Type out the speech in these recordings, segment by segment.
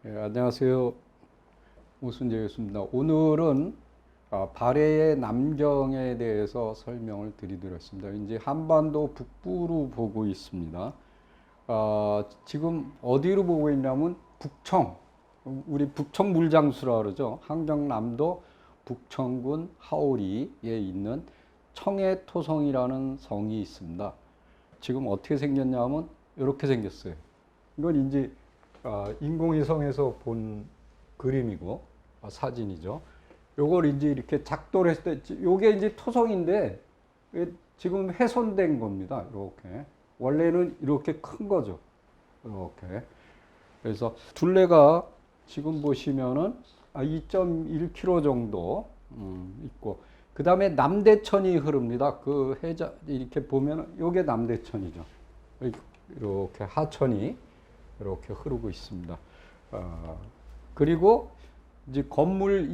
안녕하세요. 오순재 교수입니다. 오늘은 발해의 남경에 대해서 설명을 드리도록 하겠습니다. 이제 한반도 북부로 보고 있습니다. 지금 어디로 보고 있냐면 북청, 우리 북청 물장수라 그러죠. 함경남도 북청군 하오리에 있는 청해토성이라는 성이 있습니다. 지금 어떻게 생겼냐면 이렇게 생겼어요. 이건 이제 인공위성에서 본 그림이고 사진이죠. 요걸 이제 이렇게 작도를 했을 때 요게 이제 토성인데 지금 훼손된 겁니다. 이렇게 원래는 이렇게 큰 거죠. 이렇게 그래서 둘레가 지금 보시면은 2.1km 정도 있고 그 다음에 남대천이 흐릅니다. 그 해자 이렇게 보면은 요게 남대천이죠. 이렇게 하천이 이렇게 흐르고 있습니다. 그리고 이제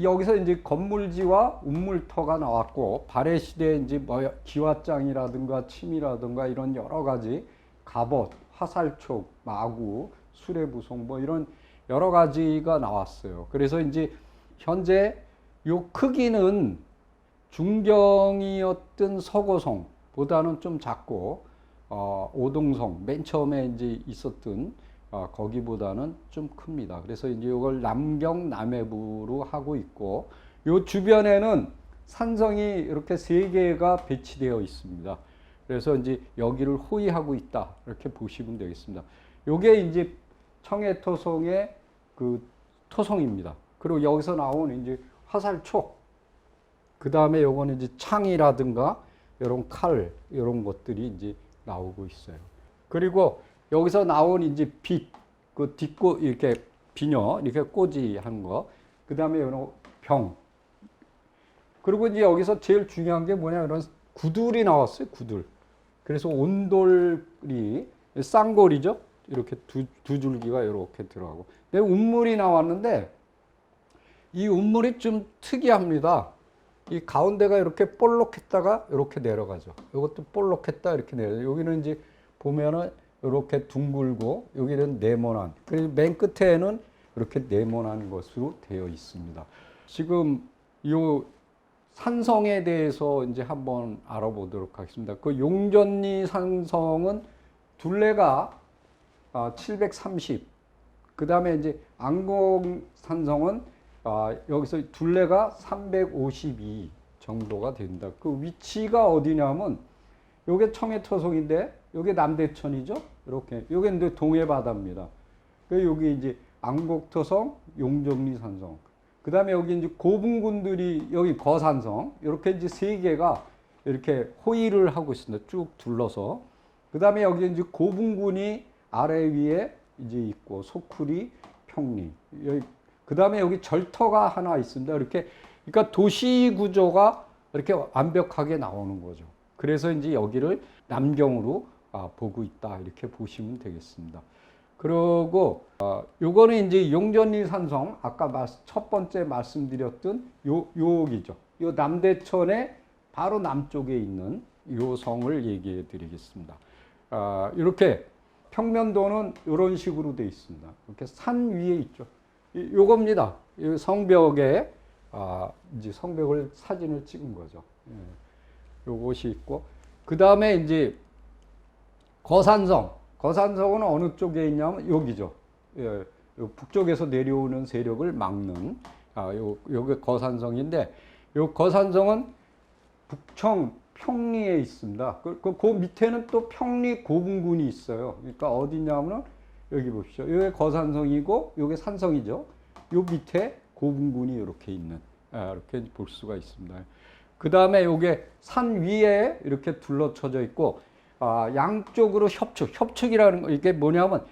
여기서 이제 건물지와 운물터가 나왔고, 발해 시대에 이제 뭐 기와장이라든가 침이라든가 이런 여러 가지 갑옷, 화살촉, 마구, 수레부송 뭐 이런 여러 가지가 나왔어요. 그래서 이제 현재 요 크기는 중경이었던 서고성보다는 좀 작고, 오동성 맨 처음에 이제 있었던 거기보다는 좀 큽니다. 그래서 이제 이걸 남경 남해부로 하고 있고, 요 주변에는 산성이 이렇게 3개가 배치되어 있습니다. 그래서 이제 여기를 호위하고 있다 이렇게 보시면 되겠습니다. 요게 이제 청해토성의 그 토성입니다. 그리고 여기서 나온 이제 화살촉, 그 다음에 요거는 이제 창이라든가 이런 칼 이런 것들이 이제 나오고 있어요. 그리고 여기서 나온 이제 빛, 그 뒷꽃 이렇게 비녀 이렇게 꼬지한 거, 그 다음에 이런 병. 그리고 이제 여기서 제일 중요한 게 뭐냐, 이런 구들이 나왔어요. 구들. 그래서 온돌이 쌍골이죠. 이렇게 두 줄기가 이렇게 들어가고. 근데 운물이 나왔는데 이 운물이 좀 특이합니다. 이 가운데가 이렇게 볼록했다가 이렇게 내려가죠. 이것도 볼록했다 이렇게 내려가죠. 여기는 이제 보면은 이렇게 둥글고 여기는 네모난, 그래서 맨 끝에는 이렇게 네모난 것으로 되어 있습니다. 지금 이 산성에 대해서 이제 한번 알아보도록 하겠습니다. 그 용전리 산성은 둘레가 730, 그 다음에 이제 안공 산성은 여기서 둘레가 352 정도가 된다. 그 위치가 어디냐면 요게 청해토성인데 요게 남대천이죠. 이렇게 요게 이제 동해바다입니다. 여기 이제 안곡토성, 용전리 산성. 그 다음에 여기 이제 고분군들이 여기 거산성 이렇게 이제 3개가 이렇게 호위를 하고 있습니다. 쭉 둘러서. 그 다음에 여기 이제 고분군이 아래 위에 이제 있고 소쿠리, 평리. 그 다음에 여기 절터가 하나 있습니다. 이렇게 그러니까 도시 구조가 이렇게 완벽하게 나오는 거죠. 그래서 이제 여기를 남경으로 보고 있다 이렇게 보시면 되겠습니다. 그리고 요거는 이제 용전리 산성, 아까 첫 번째 말씀드렸던 여기죠. 요 남대천의 바로 남쪽에 있는 요 성을 얘기해 드리겠습니다. 이렇게 평면도는 이런 식으로 되어 있습니다. 이렇게 산 위에 있죠. 요겁니다. 이 성벽에 이제 성벽을 사진을 찍은 거죠. 요것이 있고, 그 다음에 이제 거산성은 어느 쪽에 있냐면 여기죠. 요 북쪽에서 내려오는 세력을 막는 요게 거산성인데, 요 거산성은 북청 평리에 있습니다. 그 밑에는 또 평리 고분군이 있어요. 그러니까 어디냐면 여기 보십시오. 요게 거산성이고 요게 산성이죠. 요 밑에 고분군이 이렇게 있는, 이렇게 볼 수가 있습니다. 그 다음에 요게 산 위에 이렇게 둘러쳐져 있고, 양쪽으로 협축이라는 거, 이게 뭐냐면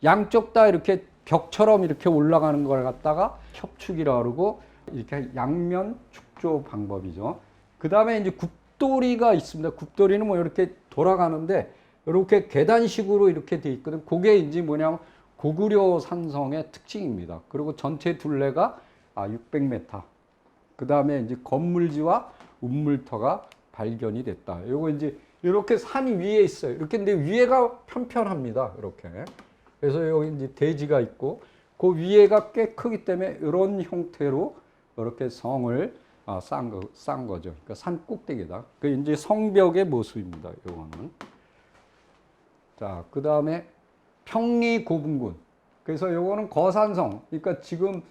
양쪽 다 이렇게 벽처럼 이렇게 올라가는 걸 갖다가 협축이라고 그러고, 이렇게 양면 축조 방법이죠. 그 다음에 이제 굽돌이가 있습니다. 굽돌이는 뭐 이렇게 돌아가는데 이렇게 계단식으로 이렇게 돼 있거든. 그게 이제 뭐냐면 고구려 산성의 특징입니다. 그리고 전체 둘레가 600m. 그 다음에 이제 건물지와 운물터가 발견이 됐다. 요거 이제 이렇게 산 위에 있어요. 이렇게 근데 위에가 편편합니다. 이렇게. 그래서 여기 이제 대지가 있고, 그 위에가 꽤 크기 때문에 이런 형태로 이렇게 성을 싼 거죠. 그러니까 산 꼭대기다. 그 이제 성벽의 모습입니다. 요거는. 자, 그 다음에 평리 고분군. 그래서 요거는 거산성. 그러니까 지금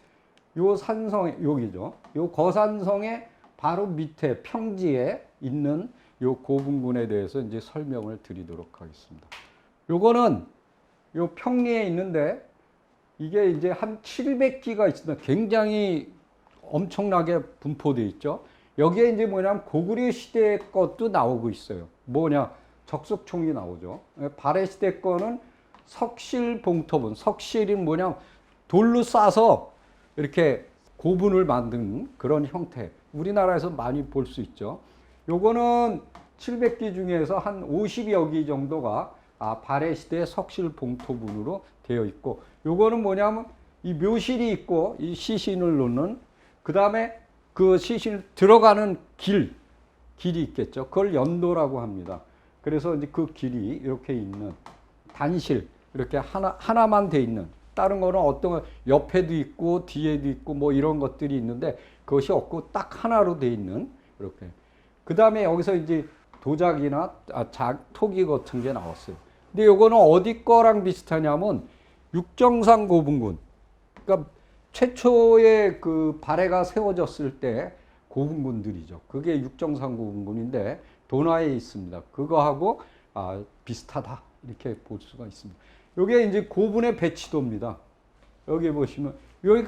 요 산성, 여기죠. 요 거산성의 바로 밑에 평지에 있는 요 고분군에 대해서 이제 설명을 드리도록 하겠습니다. 요거는 요 평리에 있는데 이게 이제 한 700기가 있습니다. 굉장히 엄청나게 분포되어 있죠. 여기에 이제 뭐냐면 고구려 시대 것도 나오고 있어요. 뭐냐? 적석총이 나오죠. 발해 시대 거는 석실 봉토분. 석실이 뭐냐? 돌로 싸서 이렇게 고분을 만든 그런 형태. 우리나라에서 많이 볼 수 있죠. 요거는 700기 중에서 한 50여 기 정도가 발해 시대 석실 봉토분으로 되어 있고, 요거는 뭐냐면 이 묘실이 있고 이 시신을 놓는, 그 다음에 그 시신 들어가는 길이 있겠죠. 그걸 연도라고 합니다. 그래서 이제 그 길이 이렇게 있는 단실, 이렇게 하나만 돼 있는, 다른 거는 어떤 거 옆에도 있고 뒤에도 있고 뭐 이런 것들이 있는데 그것이 없고 딱 하나로 돼 있는, 이렇게. 그 다음에 여기서 이제 도자기나 토기 같은 게 나왔어요. 근데 요거는 어디 거랑 비슷하냐면 육정산 고분군. 그러니까 최초의 그 발해가 세워졌을 때 고분군들이죠. 그게 육정산 고분군인데 도나에 있습니다. 그거하고 비슷하다, 이렇게 볼 수가 있습니다. 요게 이제 고분의 배치도입니다. 여기 보시면 여기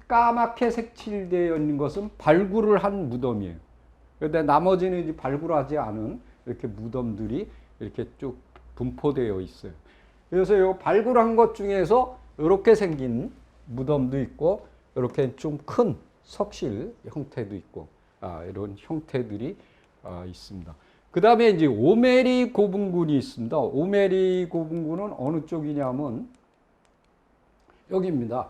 까맣게 색칠되어 있는 것은 발굴을 한 무덤이에요. 그런데 나머지는 이제 발굴하지 않은 이렇게 무덤들이 이렇게 쭉 분포되어 있어요. 그래서 요 발굴한 것 중에서 이렇게 생긴 무덤도 있고, 이렇게 좀 큰 석실 형태도 있고, 이런 형태들이 있습니다. 그 다음에 이제 오메리 고분군이 있습니다. 오메리 고분군은 어느 쪽이냐면 여기입니다.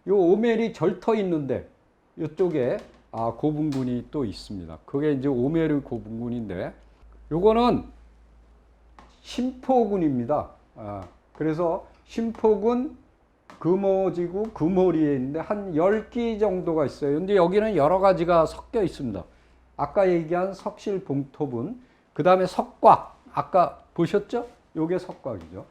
요 오메리 절터 있는데 이쪽에 고분군이 또 있습니다. 그게 이제 오메리 고분군인데, 요거는 신포군입니다. 그래서 신포군 금오지구 금오리에 있는데 한 10기 정도가 있어요. 근데 여기는 여러 가지가 섞여 있습니다. 아까 얘기한 석실 봉토분, 그 다음에 석곽, 아까 보셨죠? 요게 석곽이죠.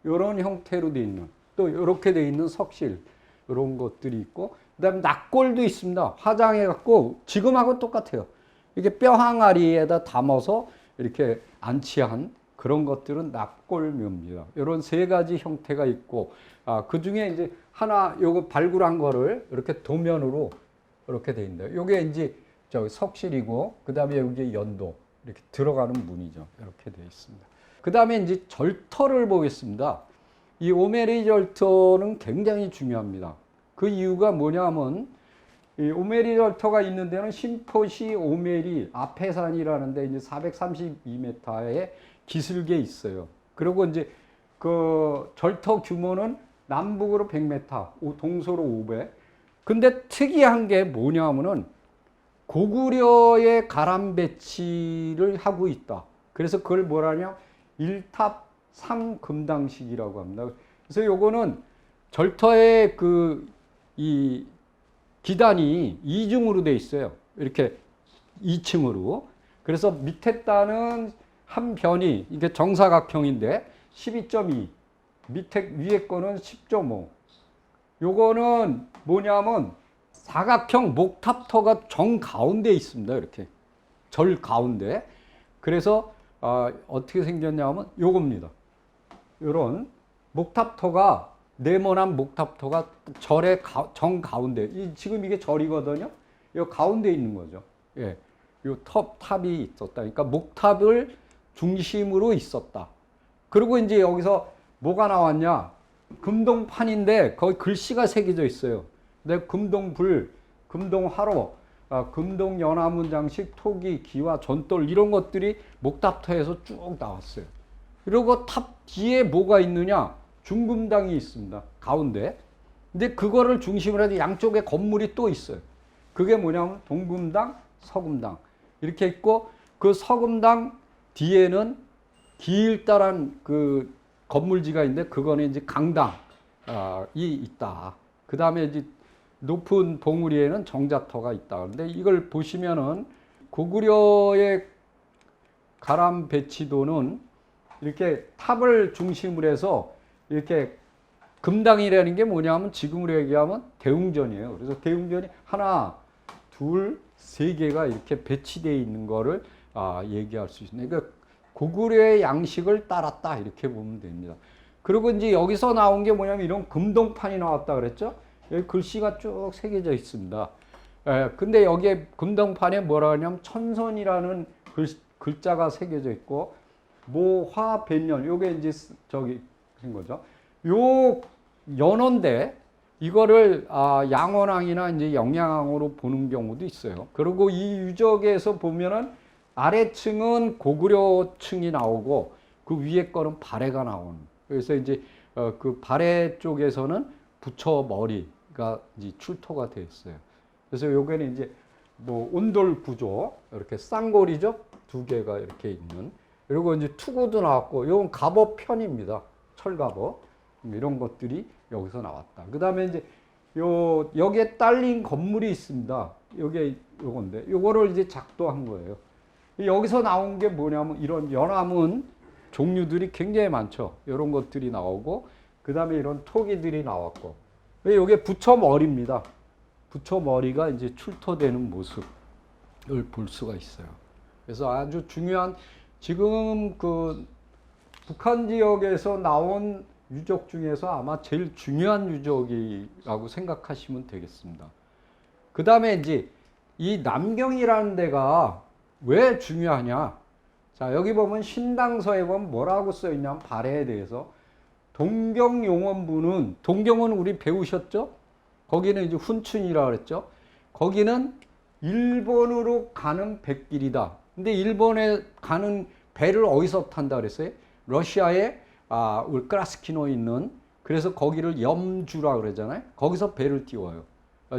요런 형태로 되어 있는, 또 이렇게 되어 있는 석실, 이런 것들이 있고, 그 다음에 낙골도 있습니다. 화장해갖고 지금하고 똑같아요. 이게 뼈 항아리에다 담아서 이렇게 안치한 그런 것들은 낙골묘입니다. 이런 세 가지 형태가 있고, 그 중에 이제 하나, 요거 발굴한 거를 이렇게 도면으로 이렇게 돼 있는데, 요게 이제 석실이고, 그 다음에 여기 연도, 이렇게 들어가는 문이죠. 이렇게 되어 있습니다. 그 다음에 이제 절터를 보겠습니다. 이 오메리 절터는 굉장히 중요합니다. 그 이유가 뭐냐면, 이 오메리 절터가 있는 데는 신포시 오메리 아페산이라는 데 이제 432m의 기슭에 있어요. 그리고 이제 그 절터 규모는 남북으로 100m, 동서로 500. 근데 특이한 게 뭐냐면은 고구려의 가람 배치를 하고 있다. 그래서 그걸 뭐라냐? 일탑 3금당식이라고 합니다. 그래서 요거는 절터의 이 기단이 이중으로 돼 있어요. 이렇게 2층으로. 그래서 밑에 단은 한 변이 이게 정사각형인데 12.2, 밑에 위에 거는 10.5. 요거는 뭐냐면 사각형 목탑터가 정 가운데 있습니다. 이렇게 절 가운데. 그래서 어떻게 생겼냐면 요겁니다. 요런 목탑터가, 네모난 목탑터가 절의 정 가운데, 지금 이게 절이거든요. 이 가운데 있는 거죠. 예, 요 탑이 있었다. 그러니까 목탑을 중심으로 있었다. 그리고 이제 여기서 뭐가 나왔냐? 금동판인데 거기 글씨가 새겨져 있어요. 근데 금동불, 금동화로, 금동연화문장식, 토기, 기와, 전돌 이런 것들이 목탑터에서 쭉 나왔어요. 그리고 탑 뒤에 뭐가 있느냐? 중금당이 있습니다. 가운데. 근데 그거를 중심으로 해서 양쪽에 건물이 또 있어요. 그게 뭐냐면 동금당, 서금당 이렇게 있고, 그 서금당 뒤에는 길다란 그 건물지가 있는데 그거는 이제 강당, 있다. 그 다음에 이제 높은 봉우리에는 정자터가 있다. 그런데 이걸 보시면은 고구려의 가람 배치도는 이렇게 탑을 중심으로 해서 이렇게 금당이라는 게 뭐냐면 지금으로 얘기하면 대웅전이에요. 그래서 대웅전이 하나, 둘, 세 개가 이렇게 배치되어 있는 거를 얘기할 수 있습니다. 그러니까 고구려의 양식을 따랐다 이렇게 보면 됩니다. 그리고 이제 여기서 나온 게 뭐냐면 이런 금동판이 나왔다 그랬죠. 여기 글씨가 쭉 새겨져 있습니다. 근데 여기에 금동판에 뭐라 하냐면 천선이라는 글자가 새겨져 있고 모화 변년 요게 이제 저기 한 거죠. 요 연어인데 이거를 양원항이나 이제 영양항으로 보는 경우도 있어요. 그리고 이 유적에서 보면은 아래층은 고구려층이 나오고 그 위에 거는 발해가 나오는. 그래서 이제 그 발해 쪽에서는 부처 머리가 이제 출토가 되어 있어요. 그래서 요게는 이제 뭐 온돌 구조 이렇게 쌍골이죠. 두 개가 이렇게 있는. 그리고 이제 투구도 나왔고 이건 갑옷 편입니다. 철갑옷 이런 것들이 여기서 나왔다. 그 다음에 이제 여기에 딸린 건물이 있습니다. 요게 요건데 요거를 이제 작도한 거예요. 여기서 나온 게 뭐냐면 이런 연암은 종류들이 굉장히 많죠. 이런 것들이 나오고 그 다음에 이런 토기들이 나왔고 요게 부처 머리입니다. 부처 머리가 이제 출토되는 모습을 볼 수가 있어요. 그래서 아주 중요한 지금 그 북한 지역에서 나온 유적 중에서 아마 제일 중요한 유적이라고 생각하시면 되겠습니다. 그 다음에 이제 이 남경이라는 데가 왜 중요하냐? 자, 여기 보면 신당서에 보면 뭐라고 써 있냐면 발해에 대해서 동경용원부는 동경은 우리 배우셨죠? 거기는 이제 훈춘이라고 그랬죠. 거기는 일본으로 가는 백길이다. 근데 일본에 가는 배를 어디서 탄다 그랬어요? 러시아에 울크라스키노에 있는 그래서 거기를 염주라 그러잖아요. 거기서 배를 띄워요.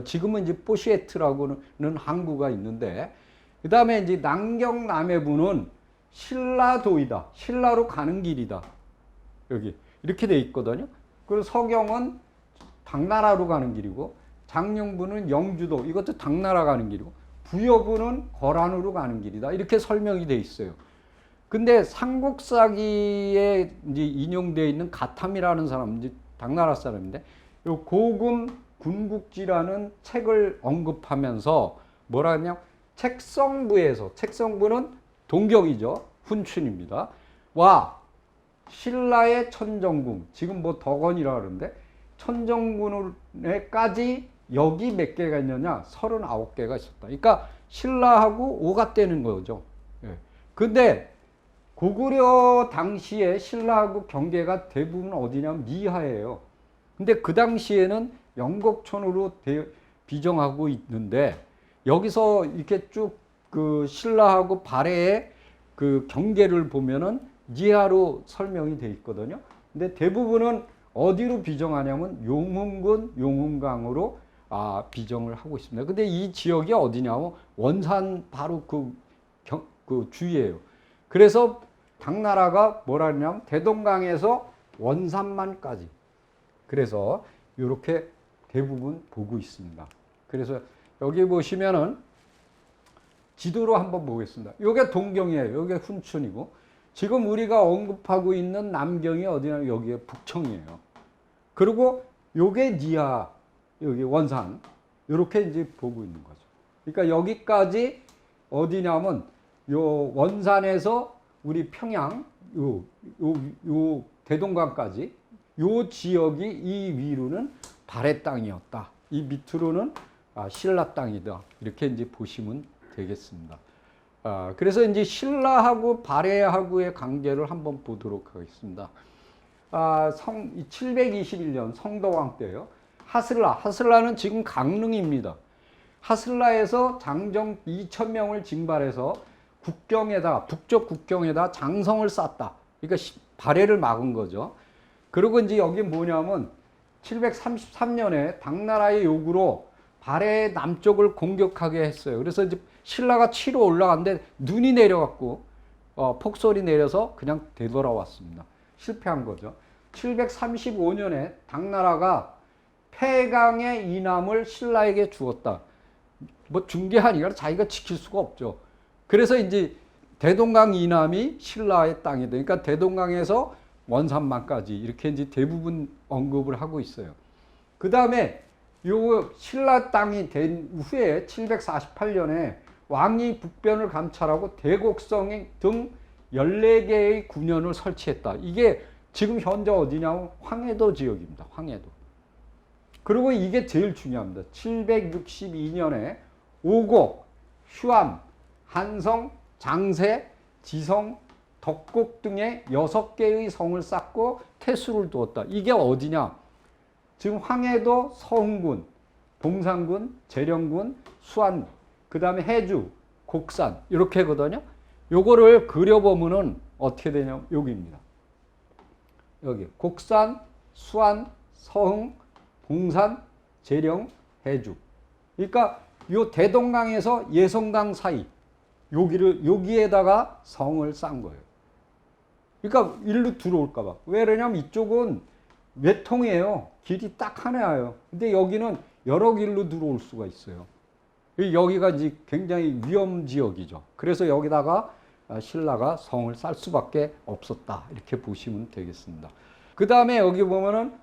지금은 이제 포시에트라고는 항구가 있는데 그 다음에 이제 남경 남해부는 신라도이다. 신라로 가는 길이다. 여기 이렇게 돼 있거든요. 그리고 서경은 당나라로 가는 길이고 장령부는 영주도 이것도 당나라 가는 길이고 부여부는 거란으로 가는 길이다. 이렇게 설명이 돼 있어요. 근데 삼국사기에 이제 인용되어 있는 가탐이라는 사람, 이제 당나라 사람인데, 요 고금 군국지라는 책을 언급하면서 뭐라 하냐? 책성부는 동경이죠. 훈춘입니다. 와, 신라의 천정궁, 지금 뭐 덕원이라 그러는데, 천정궁에까지 여기 몇 개가 있느냐? 39개가 있었다. 그러니까 신라하고 오갔다는 거죠. 예. 근데 고구려 당시에 신라하고 경계가 대부분 어디냐면 미하예요. 근데 그 당시에는 영곡천으로 비정하고 있는데 여기서 이렇게 쭉 그 신라하고 발해의 그 경계를 보면은 미하로 설명이 돼 있거든요. 근데 대부분은 어디로 비정하냐면 용흥군 용흥강으로 비정을 하고 있습니다. 근데 이 지역이 어디냐면 원산 바로 그 주위예요. 그래서 당나라가 뭐라 하냐면 대동강에서 원산만까지. 그래서 이렇게 대부분 보고 있습니다. 그래서 여기 보시면은 지도로 한번 보겠습니다. 이게 동경이에요. 이게 훈춘이고 지금 우리가 언급하고 있는 남경이 어디냐면 여기에 북청이에요. 그리고 요게 니하, 여기 원산 이렇게 이제 보고 있는 거죠. 그러니까 여기까지 어디냐면 요 원산에서 우리 평양 요 대동강까지 요 지역이 이 위로는 발해 땅이었다. 이 밑으로는 신라 땅이다. 이렇게 이제 보시면 되겠습니다. 그래서 이제 신라하고 발해하고의 관계를 한번 보도록 하겠습니다. 721년 성도왕 때요. 하슬라는 지금 강릉입니다. 하슬라에서 장정 2,000명을 징발해서 국경에다 북쪽 국경에다 장성을 쌓았다. 그러니까 발해를 막은 거죠. 그리고 이제 여기 뭐냐면 733년에 당나라의 요구로 발해 남쪽을 공격하게 했어요. 그래서 이제 신라가 치러 올라갔는데 눈이 내려갖고 폭설이 내려서 그냥 되돌아왔습니다. 실패한 거죠. 735년에 당나라가 폐강의 이남을 신라에게 주었다. 뭐 준 게 아니라 자기가 지킬 수가 없죠. 그래서 이제 대동강 이남이 신라의 땅이 돼. 그러니까 대동강에서 원산만까지 이렇게 이제 대부분 언급을 하고 있어요. 그 다음에 요 신라 땅이 된 후에 748년에 왕이 북변을 감찰하고 대곡성 등 14개의 군현을 설치했다. 이게 지금 현재 어디냐면 황해도 지역입니다. 황해도. 그리고 이게 제일 중요합니다. 762년에 오곡, 휴암, 한성, 장세, 지성, 덕곡 등의 6개의 성을 쌓고 태수를 두었다. 이게 어디냐? 지금 황해도 서흥군, 봉산군, 재령군, 수안, 그 다음에 해주, 곡산 이렇게 하거든요. 요거를 그려보면은 어떻게 되냐면 여기입니다. 여기 곡산, 수안, 서흥, 봉산, 재령, 해주. 그러니까 요 대동강에서 예성강 사이 여기에다가 성을 쌓은 거예요. 그러니까 일로 들어올까 봐. 왜 그러냐면 이쪽은 외통이에요. 길이 딱 하나예요. 근데 여기는 여러 길로 들어올 수가 있어요. 여기가 이제 굉장히 위험 지역이죠. 그래서 여기다가 신라가 성을 쌓을 수밖에 없었다. 이렇게 보시면 되겠습니다. 그 다음에 여기 보면은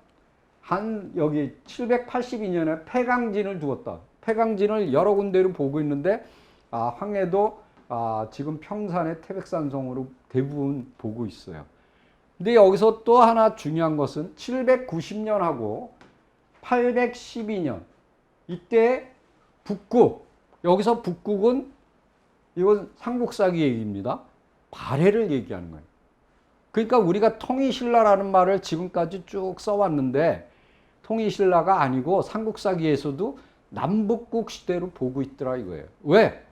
여기 782년에 폐강진을 두었다. 폐강진을 여러 군데로 보고 있는데 황해도 지금 평산의 태백산성으로 대부분 보고 있어요. 근데 여기서 또 하나 중요한 것은 790년하고 812년 이때 북국, 여기서 북국은 이건 삼국사기 얘기입니다. 발해를 얘기하는 거예요. 그러니까 우리가 통일신라라는 말을 지금까지 쭉 써왔는데 통일신라가 아니고 삼국사기에서도 남북국 시대로 보고 있더라 이거예요. 왜?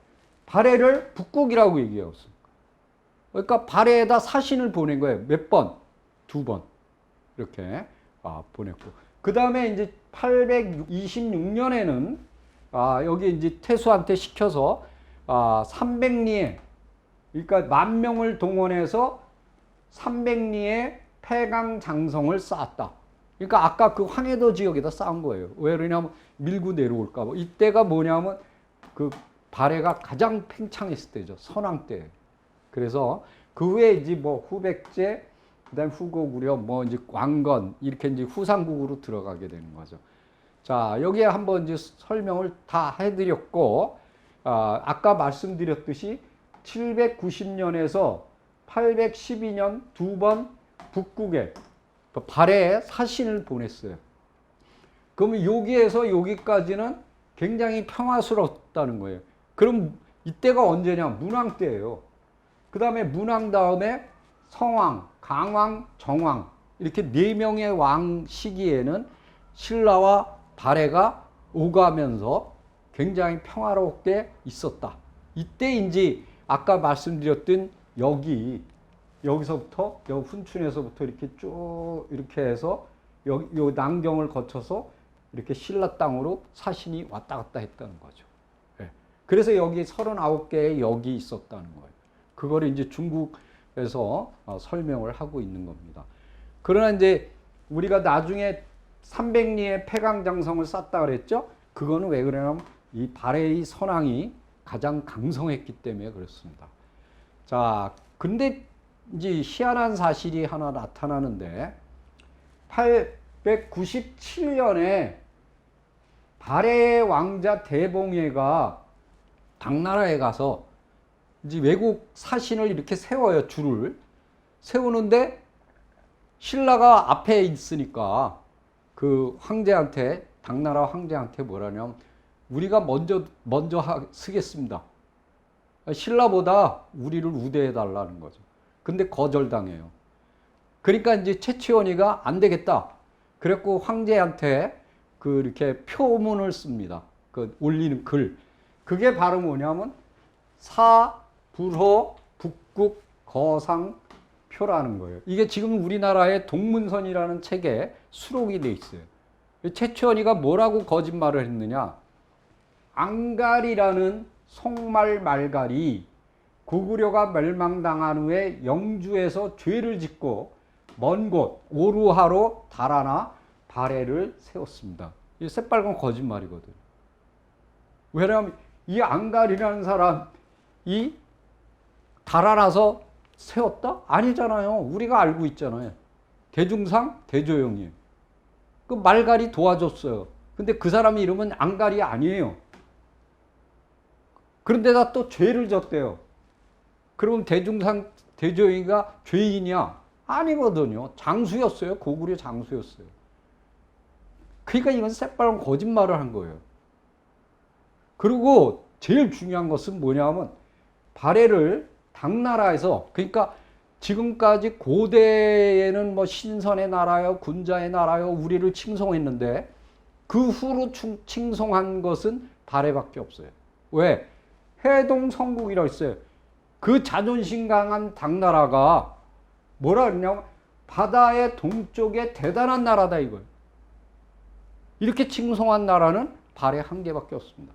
발해를 북국이라고 얘기해요. 그러니까 발해에다 사신을 보낸 거예요. 몇 번? 2번. 이렇게 보냈고. 그 다음에 이제 826년에는 여기 이제 태수한테 시켜서 300리에, 그러니까 10,000명을 동원해서 300리에 폐강 장성을 쌓았다. 그러니까 아까 그 황해도 지역에다 쌓은 거예요. 왜 그러냐면 밀고 내려올까 봐. 이때가 뭐냐면 그 발해가 가장 팽창했을 때죠. 선왕 때. 그래서 그 후에 이제 뭐 후백제, 그다음 후고구려, 뭐 이제 왕건 이렇게 이제 후삼국으로 들어가게 되는 거죠. 자, 여기에 한번 이제 설명을 다 해드렸고, 아까 말씀드렸듯이 790년에서 812년 2번 북국에 발해에 사신을 보냈어요. 그러면 여기에서 여기까지는 굉장히 평화스럽다는 거예요. 그럼 이때가 언제냐? 문왕 때예요. 그 다음에 문왕 다음에 성왕, 강왕, 정왕 이렇게 4명의 왕 시기에는 신라와 발해가 오가면서 굉장히 평화롭게 있었다. 이때인지 아까 말씀드렸던 여기서부터 훈춘에서부터 이렇게 쭉 이렇게 해서 요 남경을 거쳐서 이렇게 신라 땅으로 사신이 왔다 갔다 했다는 거죠. 네. 그래서 여기 39개의 역이 있었다는 거예요. 그거를 이제 중국에서 설명을 하고 있는 겁니다. 그러나 이제 우리가 나중에 300리의 폐강장성을 쌓았다 그랬죠? 그거는 왜 그러냐면 이 발해의 선왕이 가장 강성했기 때문에 그렇습니다. 자, 근데 이제 희한한 사실이 하나 나타나는데 897년에 발해의 왕자 대봉해가 당나라에 가서 이제 외국 사신을 이렇게 세워요. 줄을 세우는데 신라가 앞에 있으니까 그 황제한테, 당나라 황제한테 뭐라냐면 우리가 먼저 쓰겠습니다. 신라보다 우리를 우대해 달라는 거죠. 근데 거절당해요. 그러니까 이제 최치원이가 안 되겠다. 그랬고 황제한테 그 이렇게 표문을 씁니다. 그 올리는 글. 그게 바로 뭐냐면 사불호 북국 거상 표라는 거예요. 이게 지금 우리나라의 동문선이라는 책에 수록이 돼 있어요. 최치원이가 뭐라고 거짓말을 했느냐? 앙갈이라는 송말 말갈이 고구려가 멸망당한 후에 영주에서 죄를 짓고 먼 곳 오루하로 달아나 발해를 세웠습니다. 이 새빨간 거짓말이거든. 왜냐하면 이 앙갈이라는 사람이 달아나서 세웠다? 아니잖아요. 우리가 알고 있잖아요. 대중상 대조영이에요. 그 말갈이 도와줬어요. 근데 그 사람 이름은 앙갈이 아니에요. 그런데다 또 죄를 졌대요. 그러면 대중상 대조영이가 죄인이야? 아니거든요. 장수였어요. 고구려 장수였어요. 그러니까 이건 새빨간 거짓말을 한 거예요. 그리고 제일 중요한 것은 뭐냐면 발해를 당나라에서, 그러니까 지금까지 고대에는 뭐 신선의 나라요, 군자의 나라요, 우리를 칭송했는데 그 후로 칭송한 것은 발해밖에 없어요. 왜? 해동 성국이라고 했어요. 그 자존심 강한 당나라가 뭐라 그러냐면 바다의 동쪽에 대단한 나라다 이거예요. 이렇게 칭송한 나라는 발해 한 개밖에 없습니다.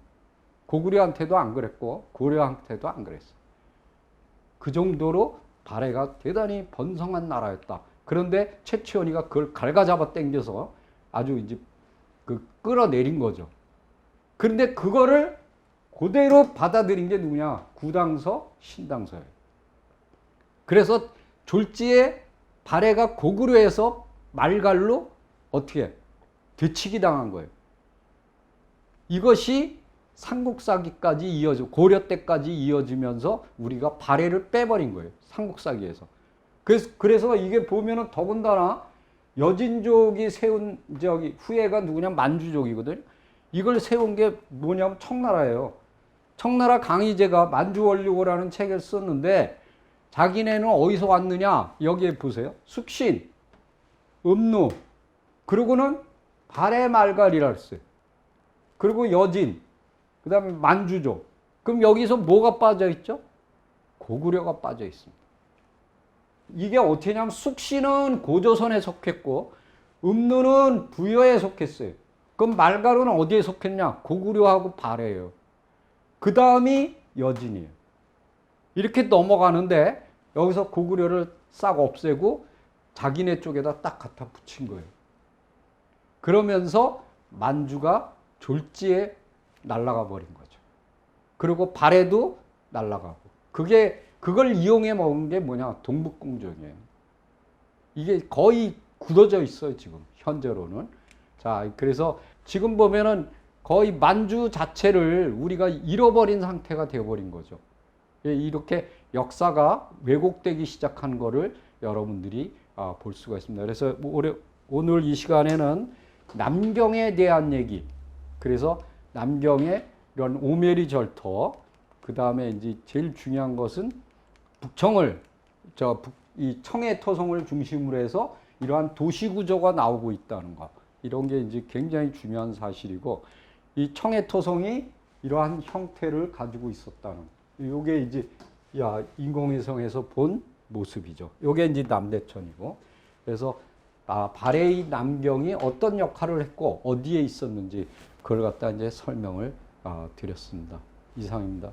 고구려한테도 안 그랬고 고려한테도 안 그랬어요. 그 정도로 발해가 대단히 번성한 나라였다. 그런데 최치원이가 그걸 갈가잡아 당겨서 아주 이제 끌어내린 거죠. 그런데 그거를 그대로 받아들인 게 누구냐? 구당서, 신당서예요. 그래서 졸지에 발해가 고구려에서 말갈로 어떻게 되치기 당한 거예요. 이것이 삼국사기까지 이어져 고려 때까지 이어지면서 우리가 발해를 빼버린 거예요. 삼국사기에서. 그래서 이게 보면은 더군다나 여진족이 세운 후예가 누구냐? 만주족이거든요. 이걸 세운 게 뭐냐면 청나라예요. 청나라 강희제가 만주원류고라는 책을 썼는데 자기네는 어디서 왔느냐? 여기에 보세요. 숙신, 음루, 그리고는 발해 말갈이라 했어요. 그리고 여진, 그 다음에 만주족. 그럼 여기서 뭐가 빠져 있죠? 고구려가 빠져 있습니다. 이게 어떻게 냐면 숙신은 고조선에 속했고 음루는 부여에 속했어요. 그럼 말갈은 어디에 속했냐? 고구려하고 발해예요. 그 다음이 여진이에요. 이렇게 넘어가는데 여기서 고구려를 싹 없애고 자기네 쪽에다 딱 갖다 붙인 거예요. 그러면서 만주가 졸지에 날아가 버린 거죠. 그리고 발해도 날아가고. 그걸 이용해 먹은 게 뭐냐? 동북공정이에요. 이게 거의 굳어져 있어요, 지금, 현재로는. 자, 그래서 지금 보면은 거의 만주 자체를 우리가 잃어버린 상태가 되어버린 거죠. 이렇게 역사가 왜곡되기 시작한 거를 여러분들이 볼 수가 있습니다. 그래서 오늘 이 시간에는 남경에 대한 얘기, 그래서 남경의 이런 오메리 절터, 그 다음에 이제 제일 중요한 것은 이 청해 토성을 중심으로 해서 이러한 도시 구조가 나오고 있다는 것, 이런 게 이제 굉장히 중요한 사실이고, 이 청해 토성이 이러한 형태를 가지고 있었다는, 이게 이제 인공위성에서 본 모습이죠. 이게 이제 남대천이고, 그래서 발해의 남경이 어떤 역할을 했고 어디에 있었는지 그걸 갖다 이제 설명을 드렸습니다. 이상입니다.